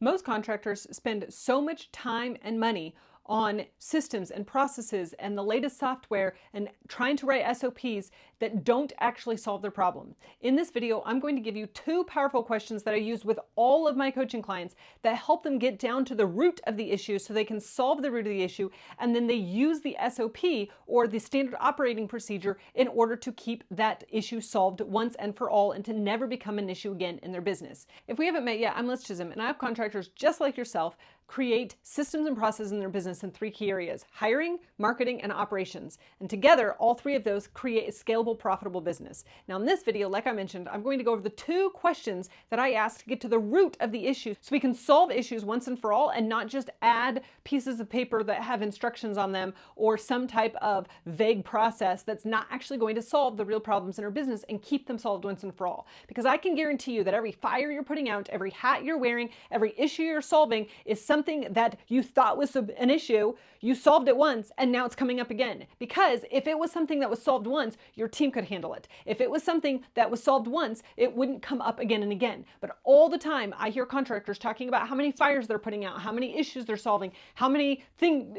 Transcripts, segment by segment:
Most contractors spend so much time and money on systems and processes and the latest software and trying to write SOPs that don't actually solve their problem. In this video, I'm going to give you two powerful questions that I use with all of my coaching clients that help them get down to the root of the issue so they can solve the root of the issue, and then they use the SOP or the standard operating procedure in order to keep that issue solved once and for all and to never become an issue again in their business. If we haven't met yet, I'm Liz Chism, and I have contractors just like yourself create systems and processes in their business in three key areas: hiring, marketing, and operations. And together, all three of those create a scalable, profitable business. Now in this video, like I mentioned, I'm going to go over the two questions that I asked to get to the root of the issue so we can solve issues once and for all and not just add pieces of paper that have instructions on them or some type of vague process that's not actually going to solve the real problems in our business and keep them solved once and for all. Because I can guarantee you that every fire you're putting out, every hat you're wearing, every issue you're solving is something that you thought was an issue, you solved it once, and now it's coming up again. Because if it was something that was solved once, your team could handle it. If it was something that was solved once, it wouldn't come up again and again. But all the time, I hear contractors talking about how many fires they're putting out, how many issues they're solving, how many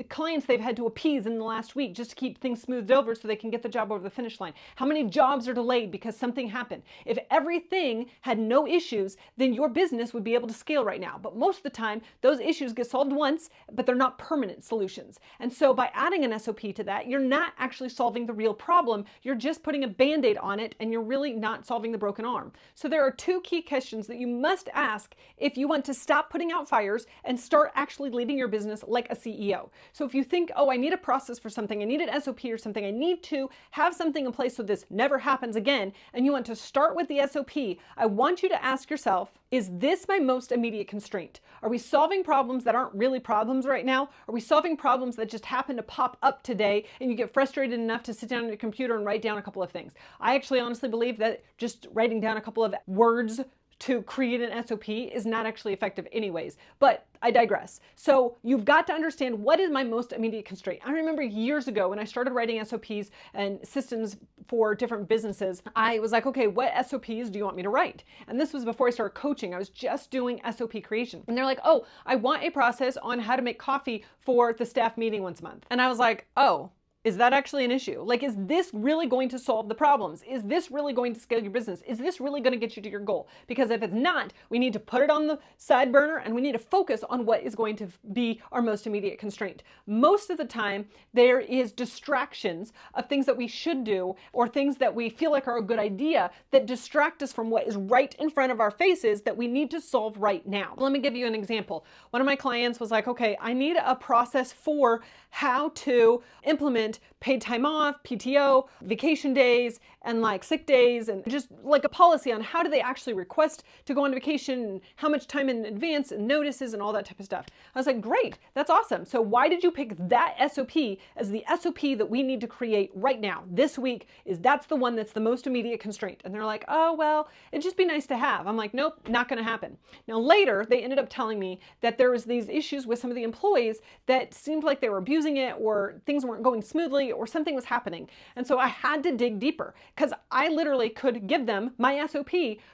clients they've had to appease in the last week just to keep things smoothed over so they can get the job over the finish line, how many jobs are delayed because something happened. If everything had no issues, then your business would be able to scale right now. But most of the time, those issues get solved once, but they're not permanent solutions. And so by adding an SOP to that, you're not actually solving the real problem. You're just putting a band-aid on it, and you're really not solving the broken arm. So there are two key questions that you must ask if you want to stop putting out fires and start actually leading your business like a CEO. So if you think, oh, I need a process for something, I need an SOP or something, I need to have something in place so this never happens again, and you want to start with the SOP, I want you to ask yourself, is this my most immediate constraint? Are we solving problems that aren't really problems right now? Are we solving problems that just happen to pop up today and you get frustrated enough to sit down on your computer and write down a couple of things? I actually honestly believe that just writing down a couple of words to create an SOP is not actually effective anyways, but I digress. So you've got to understand, what is my most immediate constraint? I remember years ago when I started writing SOPs and systems for different businesses, I was like, okay, what SOPs do you want me to write? And this was before I started coaching. I was just doing SOP creation. And they're like, oh, I want a process on how to make coffee for the staff meeting once a month. And I was like, oh, is that actually an issue? Like, is this really going to solve the problems? Is this really going to scale your business? Is this really going to get you to your goal? Because if it's not, we need to put it on the side burner and we need to focus on what is going to be our most immediate constraint. Most of the time, there is distractions of things that we should do or things that we feel like are a good idea that distract us from what is right in front of our faces that we need to solve right now. Let me give you an example. One of my clients was like, okay, I need a process for how to implement paid time off, PTO, vacation days, and like sick days, and just like a policy on how do they actually request to go on vacation and how much time in advance and notices and all that type of stuff. I was like, great, that's awesome. So why did you pick that SOP as the SOP that we need to create right now, this week? That's the one that's the most immediate constraint. And they're like, oh, well, it'd just be nice to have. I'm like, nope, not going to happen. Now later, they ended up telling me that there was these issues with some of the employees that seemed like they were abusing it, or things weren't going smoothly, or something was happening. And so I had to dig deeper, because I literally could give them my SOP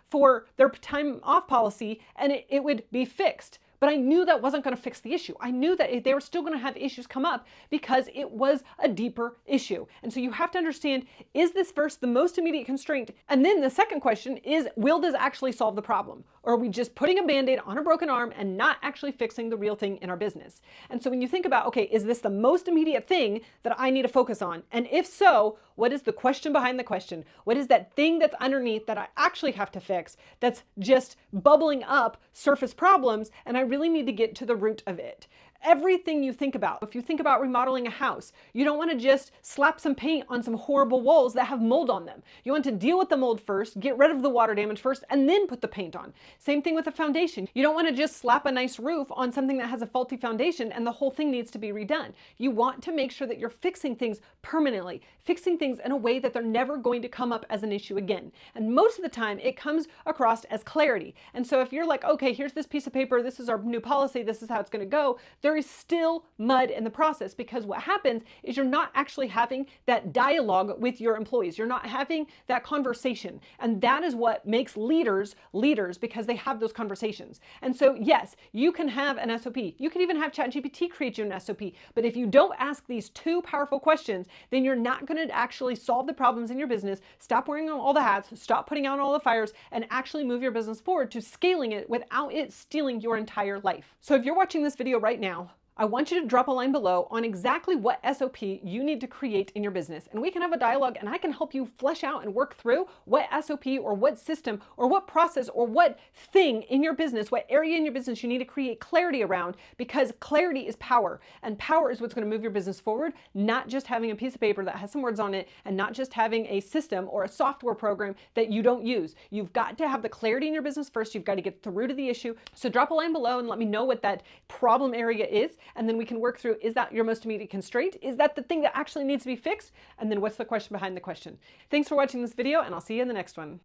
for their time off policy and it would be fixed. But I knew that wasn't going to fix the issue. I knew that they were still going to have issues come up because it was a deeper issue. And so you have to understand, is this first the most immediate constraint? And then the second question is, will this actually solve the problem? Or are we just putting a band-aid on a broken arm and not actually fixing the real thing in our business? And so when you think about, okay, is this the most immediate thing that I need to focus on? And if so, what is the question behind the question? What is that thing that's underneath that I actually have to fix that's just bubbling up surface problems, and I really need to get to the root of it? Everything you think about, if you think about remodeling a house, you don't want to just slap some paint on some horrible walls that have mold on them. You want to deal with the mold first, get rid of the water damage first, and then put the paint on. Same thing with a foundation. You don't want to just slap a nice roof on something that has a faulty foundation and the whole thing needs to be redone. You want to make sure that you're fixing things permanently, fixing things in a way that they're never going to come up as an issue again. And most of the time, it comes across as clarity. And so if you're like, okay, here's this piece of paper, this is our new policy, this is how it's going to go, there there is still mud in the process, because what happens is you're not actually having that dialogue with your employees. You're not having that conversation. And that is what makes leaders leaders, because they have those conversations. And so, yes, you can have an SOP. You can even have ChatGPT create you an SOP. But if you don't ask these two powerful questions, then you're not going to actually solve the problems in your business, stop wearing all the hats, stop putting out all the fires, and actually move your business forward to scaling it without it stealing your entire life. So if you're watching this video right now, I want you to drop a line below on exactly what SOP you need to create in your business. And we can have a dialogue, and I can help you flesh out and work through what SOP or what system or what process or what thing in your business, what area in your business you need to create clarity around, because clarity is power. And power is what's going to move your business forward, not just having a piece of paper that has some words on it, and not just having a system or a software program that you don't use. You've got to have the clarity in your business first. You've got to get through to the issue. So drop a line below and let me know what that problem area is. And then we can work through, is that your most immediate constraint? Is that the thing that actually needs to be fixed? And then what's the question behind the question? Thanks for watching this video, and I'll see you in the next one.